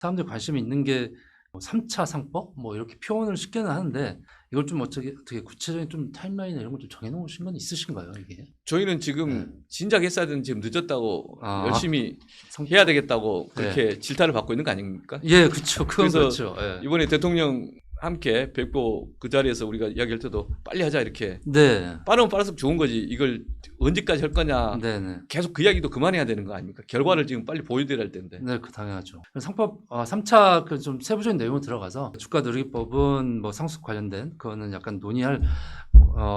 사람들이 관심이 있는 게 3차 상법 뭐 이렇게 표현을 쉽게는 하는데 이걸 좀 어떻게 구체적인 좀 타임라인이나 이런 걸 좀 정해 놓으신 건 있으신가요, 이게? 저희는 지금 진작 했어야 되는 지금 늦었다고 열심히 상- 해야 되겠다고 그렇게 질타를 받고 있는 거 아닙니까? 예, 그렇죠. 그건 그래서 그렇죠. 예. 이번에 대통령 함께 뵙고 그 자리에서 우리가 이야기할 때도 빨리 하자 이렇게 네. 빠르면 빠를수록 좋은 거지. 이걸 언제까지 할 거냐. 네네. 계속 그 이야기도 그만해야 되는 거 아닙니까? 결과를 지금 빨리 보여드려야 할 텐데. 네, 그 당연하죠. 상법 3차 그 좀 세부적인 내용으로 들어가서 주가 누리기법은 뭐 상속 관련된 그거는 약간 논의할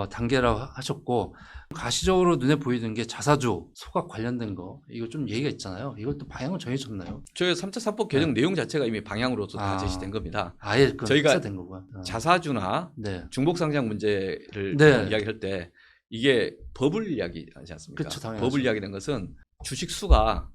단계라고 하셨고 가시적으로 눈에 보이는 게 자사주 소각 관련된 거 이거 좀 얘기가 있잖아요. 이것도 방향을 정해졌나요? 저희 3차 사법 개정 내용 자체가 이미 방향으로서 다 아. 제시된 겁니다. 아예 그 저희가 된 거고요. 자사주나 네, 중복 상장 문제를 네. 이야기할 때 이게 버블 이야기하지 않습니까? 그쵸, 당연하죠. 버블 이야기라는 것은 주식 수가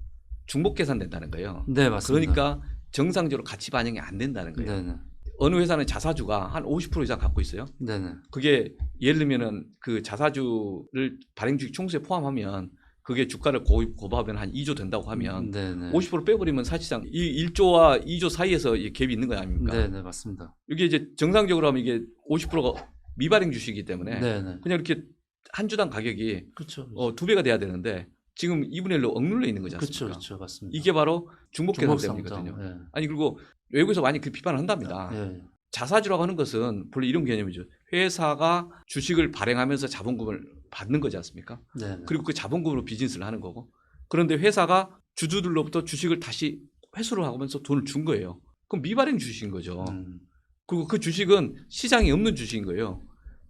중복 계산된다는 거예요. 네, 맞습니다. 그러니까 정상적으로 가치 반영이 안 된다는 거예요. 네네, 어느 회사는 자사주가 한 50% 이상 갖고 있어요. 네네, 그게 예를 들면은 그 자사주를 발행주식 총수에 포함하면 그게 주가를 고법하면 한 2조 된다고 하면 네네, 50% 빼버리면 사실상 이 1조와 2조 사이에서 이 갭이 있는 거 아닙니까? 네네, 맞습니다. 이게 이제 정상적으로 하면 이게 50%가 미발행 주식이기 때문에 네네, 그냥 이렇게 한 주당 가격이 그렇죠. 2배가 돼야 되는데 지금 2분의 1로 억눌려 있는 거지 그렇죠, 않습니까? 그렇죠, 맞습니다. 이게 바로 중복 계산 중복 때문이거든요. 상장, 예. 아니 그리고 외국에서 많이 그 비판을 한답니다. 예. 자사주라고 하는 것은 본래 이런 개념이죠. 회사가 주식을 발행하면서 자본금을 받는 거지 않습니까? 네. 그리고 그 자본금으로 비즈니스를 하는 거고. 그런데 회사가 주주들로부터 주식을 다시 회수를 하면서 돈을 준 거예요. 그럼 미발행 주식인 거죠. 그리고 그 주식은 시장에 없는 주식인 거예요.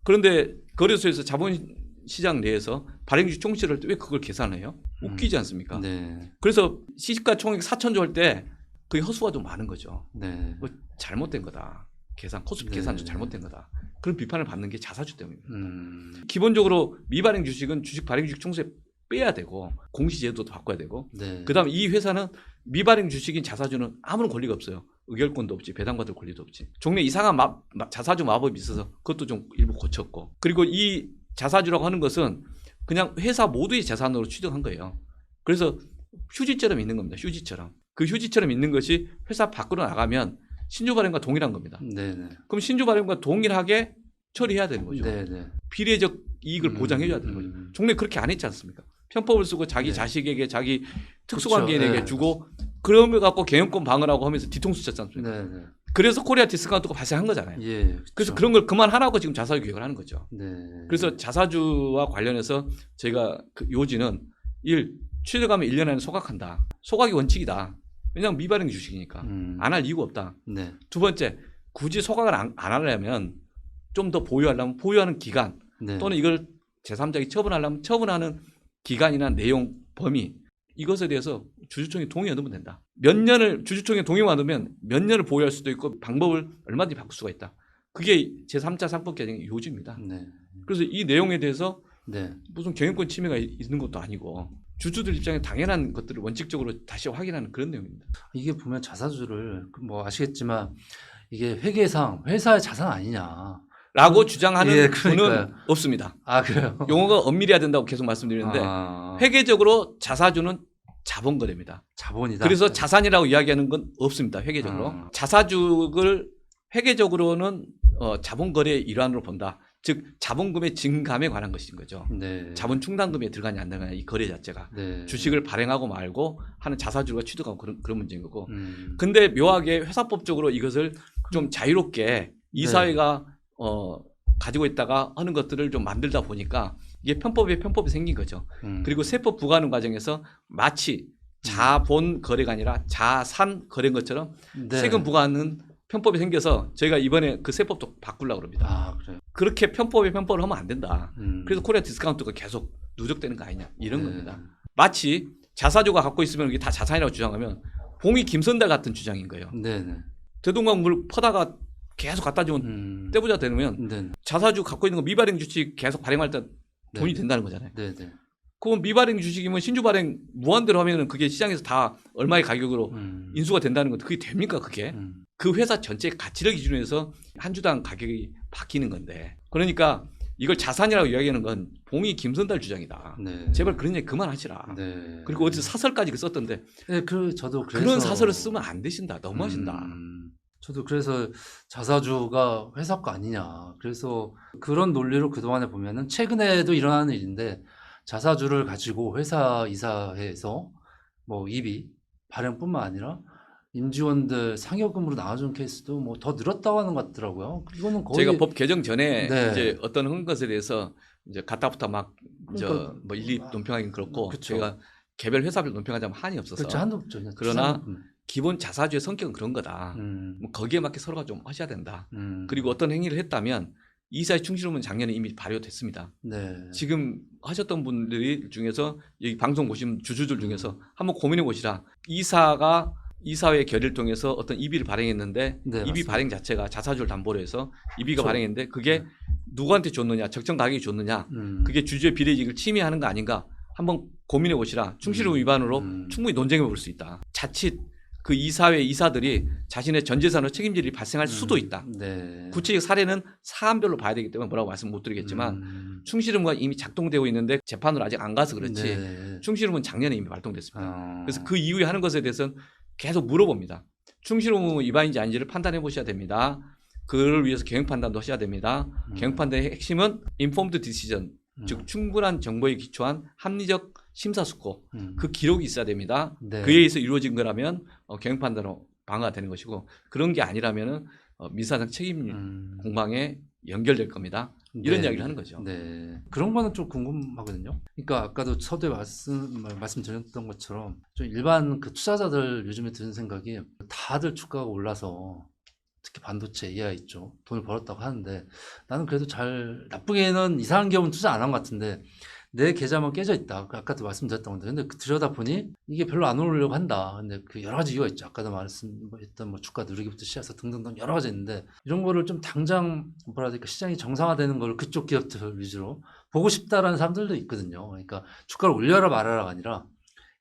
그런데 거래소에서 자본시장 내에서 발행주식 총시를 할 때 왜 그걸 계산해요? 웃기지 않습니까? 네. 그래서 시시가총액 4천조 할 때 그게 허수가 좀 많은 거죠. 네. 뭐 잘못된 거다. 코스피 네. 계산도 잘못된 거다. 그런 비판을 받는 게 자사주 때문입니다. 음. 기본적으로 미발행 주식은 주식 발행 주식 총수에 빼야 되고 공시제도도 바꿔야 되고 네. 그다음에 이 회사는 미발행 주식인 자사주는 아무런 권리가 없어요. 의결권도 없지 배당받을 권리도 없지. 종래 이상한 자사주 마법이 있어서 그것도 좀 일부 고쳤고 그리고 이 자사주라고 하는 것은 그냥 회사 모두의 재산으로 취득한 거예요. 그래서 휴지처럼 있는 겁니다. 휴지처럼. 그 휴지처럼 있는 것이 회사 밖으로 나가면 신주 발행과 동일한 겁니다. 네네. 그럼 신주 발행과 동일하게 처리해야 되는 거죠. 네네. 비례적 이익을 보장해줘야 되는 거죠. 종래 그렇게 안 했지 않습니까? 편법을 쓰고 자기 네. 자식에게 자기 그렇죠. 특수관계인에게 네. 주고 그런 걸 갖고 개연권 방어라고 하면서 뒤통수 쳤지 않습니까? 네네. 그래서 코리아 디스카운트가 발생한 거잖아요. 예. 그래서 그렇죠. 그런 걸 그만하라고 지금 자사주 개혁을 하는 거죠. 네. 그래서 자사주와 관련해서 저희가 그 요지는 1. 취득하면 1년 안에 소각한다. 소각이 원칙이다. 왜냐하면 미발행 주식이니까. 안 할 이유가 없다. 네. 두 번째, 굳이 소각을 안 하려면 좀 더 보유하려면 보유하는 기간 네. 또는 이걸 제3자에게 처분하려면 처분하는 기간이나 내용, 범위 이것에 대해서 주주총회 동의 얻으면 된다. 몇 년을 주주총회 동의만 얻으면 몇 년을 보유할 수도 있고 방법을 얼마든지 바꿀 수가 있다. 그게 제3차 상법 개정의 요지입니다. 네. 그래서 이 내용에 대해서 네. 무슨 경영권 침해가 있는 것도 아니고 주주들 입장에 당연한 것들을 원칙적으로 다시 확인하는 그런 내용입니다. 이게 보면 자사주를 뭐 아시겠지만 이게 회계상 회사의 자산 아니냐. 라고 주장하는 예, 분은 그러니까요. 없습니다. 아, 그래요? 용어가 엄밀해야 된다고 계속 말씀드리는데 회계적으로 자사주는 자본거래입니다. 자본이다. 그래서 자산이라고 이야기하는 건 없습니다. 회계적으로. 자사주를 회계적으로는 자본거래의 일환으로 본다. 즉 자본금의 증감에 관한 것인 거죠. 네. 자본 충당금에 들어가냐 안 들어가냐 이 거래 자체가. 네. 주식을 발행하고 말고 하는 자사주가 취득하고 그런 문제인 거고. 음. 근데 묘하게 회사법적으로 이것을 좀 자유롭게 이 네. 사회가 가지고 있다가 하는 것들을 좀 만들다 보니까 이게 편법이 생긴 거죠. 그리고 세법 부과하는 과정에서 마치 자본 거래가 아니라 자산 거래인 것처럼 네. 세금 부과하는 편법이 생겨서 저희가 이번에 그 세법도 바꾸려고 합니다. 아, 그래요. 그렇게 편법을 하면 안 된다. 음. 그래서 코리아 디스카운트가 계속 누적되는 거 아니냐 이런 네. 겁니다. 마치 자사주가 갖고 있으면 이게 다 자산이라고 주장하면 봉이 김선달 같은 주장인 거예요. 네네. 대동강 물 퍼다가 계속 갖다 주면 떼부자 되면 네. 자사주 갖고 있는 거 미발행 주식 계속 발행할 때 돈이 네. 된다는 거잖아요. 네네. 그건 미발행 주식이면 신주 발행 무한대로 하면은 그게 시장에서 다 얼마의 가격으로 인수가 된다는 건데 그게 됩니까 그게? 그 회사 전체 가치를 기준으로 해서 한 주당 가격이 바뀌는 건데 그러니까 이걸 자산이라고 이야기하는 건 봉이 김선달 주장이다. 네. 제발 그런 얘기 그만하시라. 네. 그리고 어디서 사설까지 썼던데 네, 저도 그래서 그런 사설을 쓰면 안 되신다. 너무하신다. 저도 그래서 자사주가 회사 거 아니냐. 그래서 그런 논리로 그동안에 보면은 최근에도 일어나는 일인데 자사주를 가지고 회사 이사회에서 뭐 이비 발행뿐만 아니라 임직원들 상여금으로 나눠주는 케이스도 뭐 더 늘었다고 하는 것 같더라고요. 이거는 거의 제가 법 개정 전에 네. 이제 어떤 한 것에 대해서 이제 갔다부터 막 그러니까 뭐 일일이 논평하기는 그렇고 그쵸. 제가 개별 회사별 논평하자면 한이 없어서 그렇죠. 한도 없죠. 그냥 그러나 투자만큼. 기본 자사주의 성격은 그런 거다. 뭐 거기에 맞게 서로가 좀 하셔야 된다. 그리고 어떤 행위를 했다면 이사의 충실함은 작년에 이미 발효됐습니다. 네. 지금 하셨던 분들이 중에서 여기 방송 보시는 주주들 중에서 한번 고민해 보시라. 이사가 이사회 결의를 통해서 어떤 이비를 발행했는데 네, 이비 맞습니다. 발행 자체가 자사주를 담보로 해서 이비가 그렇죠. 발행했는데 그게 누구한테 줬느냐, 적정 가격이 줬느냐, 그게 주주의 비례직을 침해하는 거 아닌가 한번 고민해 보시라. 충실의 위반으로 충분히 논쟁해 볼 수 있다. 자칫 그 이사회 이사들이 자신의 전 재산으로 책임질 일이 발생할 수도 있다. 네. 구체적 사례는 사안별로 봐야 되기 때문에 뭐라고 말씀 못 드리겠지만 충실의무가 이미 작동되고 있는데 재판으로 아직 안 가서 그렇지 네. 충실의무는 작년에 이미 발동됐습니다. 어. 그래서 그 이후에 하는 것에 대해서는 계속 물어봅니다. 충실의무 위반인지 아닌지를 판단해 보셔야 됩니다. 그를 위해서 경영 판단도 하셔야 됩니다. 경영 판단의 핵심은 informed decision, 즉 충분한 정보에 기초한 합리적 심사숙고, 그 기록이 있어야 됩니다. 네. 그에 의해서 이루어진 거라면 경영 판단으로 방어가 되는 것이고 그런 게 아니라면은 민사상 책임 공방에 연결될 겁니다. 이런 네. 이야기를 하는 거죠. 네. 그런 거는 좀 궁금하거든요. 그러니까 아까도 서두에 말씀드렸던 것처럼 좀 일반 그 투자자들 요즘에 드는 생각이 다들 주가가 올라서 특히 반도체 AI 쪽 돈을 벌었다고 하는데 나는 그래도 잘 나쁘게는 이상한 기업은 투자 안 한 것 같은데 내 계좌만 깨져 있다. 아까도 말씀드렸던 건데 근데 들여다 보니 이게 별로 안 오르려고 한다. 근데 그 여러 가지 이유가 있죠. 아까도 말씀했던 뭐 주가 누르기부터 시작해서 등등등 여러 가지 있는데 이런 거를 좀 당장 뭐라 해야 될까 시장이 정상화되는 거를 그쪽 기업들 위주로 보고 싶다라는 사람들도 있거든요. 그러니까 주가를 올려라 말아라가 아니라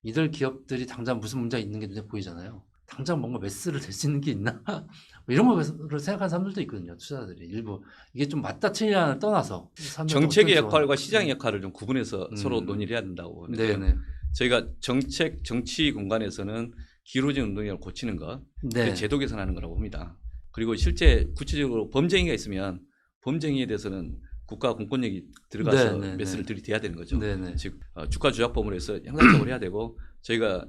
이들 기업들이 당장 무슨 문제가 있는 게 눈에 보이잖아요. 당장 뭔가 매스를 댈 수 있는 게 있나? 뭐 이런 거를 생각하는 사람들도 있거든요. 투자자들이 일부 이게 좀 맞다 틀리냐를 떠나서 정책의 역할과 시장의 역할을 좀 구분해서 서로 논의를 해야 된다고. 네네. 저희가 정치 공간에서는 기울어진 운동력을 고치는 것, 네. 제도 개선하는 거라고 봅니다. 그리고 실제 구체적으로 범죄행위가 있으면 범죄행위에 대해서는 국가 공권력이 들어가서 네, 네, 매스를 네. 들이대야 되는 거죠. 네네. 즉 주가 조작범으로 해서 형사처벌을 해야 되고 저희가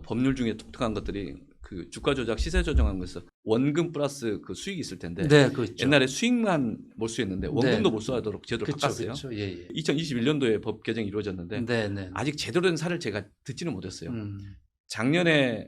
법률 중에 독특한 것들이 그 주가 조작 시세 조정한 것에서 원금 플러스 그 수익이 있을 텐데 네, 그거 있죠. 옛날에 수익만 몰수했는데 원금도 네. 몰수하도록 제도를 그쵸, 바꿨어요. 그쵸. 예, 예. 2021년도에 법 개정이 이루어졌는데 네네. 아직 제대로 된 사례를 제가 듣지는 못했어요. 음. 작년에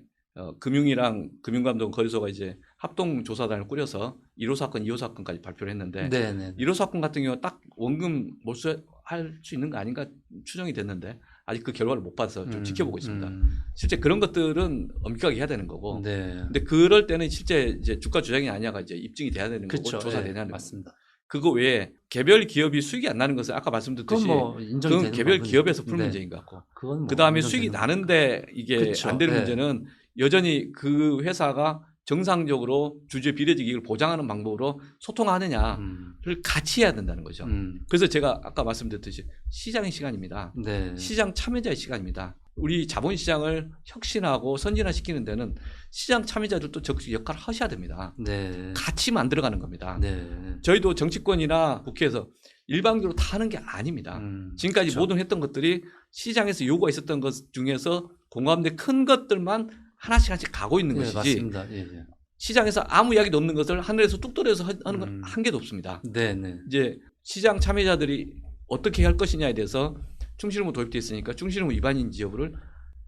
금융이랑 금융감독 거래소가 이제 합동 조사단을 꾸려서 1호 사건, 2호 사건까지 발표를 했는데 네네. 1호 사건 같은 경우 딱 원금 몰수할 수 있는 거 아닌가 추정이 됐는데 아직 그 결과를 못 봐서 좀 지켜보고 있습니다. 실제 그런 것들은 엄격하게 해야 되는 거고. 네. 근데 그럴 때는 실제 이제 주가 조작이 아니냐가 이제 입증이 돼야 되는 그쵸. 거고 조사되는 예, 거고. 맞습니다. 그거 외에 개별 기업이 수익이 안 나는 것은 아까 말씀드렸듯이 그건 뭐 인정이 그건 되는 개별 부분이죠. 기업에서 풀 네. 문제인 것 같고. 그건 뭐 그 다음에 인정되는 수익이 부분. 나는데 이게 그쵸. 안 되는 네. 문제는 여전히 그 회사가 정상적으로 주주의 비례직 이익을 보장하는 방법으로 소통하느냐를 같이 해야 된다는 거죠. 그래서 제가 아까 말씀드렸듯이 시장의 시간입니다. 네. 시장 참여자의 시간입니다. 우리 자본시장을 혁신하고 선진화시키는 데는 시장 참여자들도 적극 역할을 하셔야 됩니다. 네. 같이 만들어가는 겁니다. 네. 저희도 정치권이나 국회에서 일방적으로 다 하는 게 아닙니다. 지금까지 그쵸. 모든 했던 것들이 시장에서 요구가 있었던 것 중에서 공감대 큰 것들만 하나씩 가고 있는 예, 것이지 맞습니다. 예, 예. 시장에서 아무 이야기도 없는 것을 하늘에서 뚝 떨어져서 하는 건 한 개도 없습니다. 네네. 이제 시장 참여자들이 어떻게 할 것이냐에 대해서 충실의무 도입되어 있으니까 충실의무 위반인지 여부를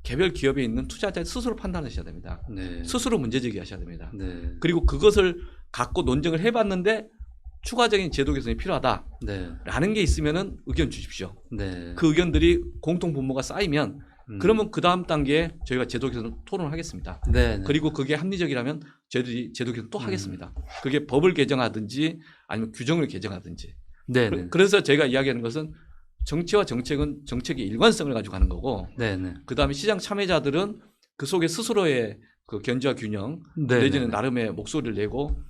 개별 기업에 있는 투자자 스스로 판단하셔야 됩니다. 네. 스스로 문제제기하셔야 됩니다. 네. 그리고 그것을 갖고 논쟁을 해봤는데 추가적인 제도 개선이 필요하다라는 네. 게 있으면은 의견 주십시오. 네. 그 의견들이 공통 분모가 쌓이면 그러면 그 다음 단계에 저희가 제도 개선 토론을 하겠습니다. 네. 그리고 그게 합리적이라면 저희들이 제도 개선 또 하겠습니다. 그게 법을 개정하든지 아니면 규정을 개정하든지. 네네. 그래서 제가 이야기하는 것은 정치와 정책은 정책의 일관성을 가지고 가는 거고 네네. 그 다음에 시장 참여자들은 그 속에 스스로의 그 견제와 균형 네. 내지는 나름의 목소리를 내고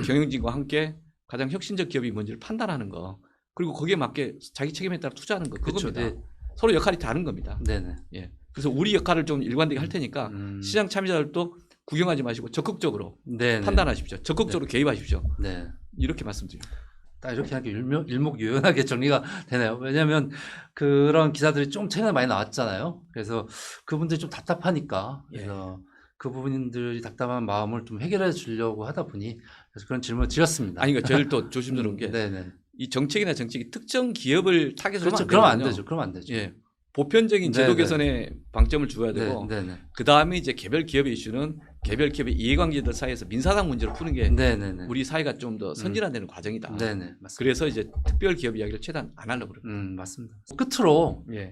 경영진과 함께 가장 혁신적 기업이 뭔지를 판단하는 거 그리고 거기에 맞게 자기 책임에 따라 투자하는 거 그렇죠. 그겁니다. 네. 서로 역할이 다른 겁니다. 네네. 예. 그래서 우리 역할을 좀 일관되게 할 테니까 음. 시장 참여자들도 구경하지 마시고 적극적으로 네네. 판단하십시오. 적극적으로 개입하십시오. 네. 이렇게 말씀드립니다. 딱 이렇게 하니까 일목요연하게 정리가 되네요. 왜냐하면 그런 기사들이 좀 최근에 많이 나왔잖아요. 그래서 그분들이 좀 답답하니까 그래서 그 부분들이 답답한 마음을 좀 해결해 주려고 하다 보니 그래서 그런 질문을 드렸습니다. 아니 그러니까 제일 또 조심스러운 게 이 네네. 정책이나 정책이 특정 기업을 타겟으로 그렇죠. 하면 그러면 안 되거든요. 되죠. 그러면 안 되죠. 예. 보편적인 네네. 제도 개선에 방점을 주어야 네, 되고 네네. 그 다음에 이제 개별 기업의 이슈는 개별 기업의 이해관계들 사이에서 민사상 문제를 푸는 게 네네네. 우리 사회가 좀 더 선진화되는 과정이다. 네네. 맞습니다. 그래서 이제 특별 기업 이야기를 최대한 안 하려고 그래요. 맞습니다. 끝으로 예.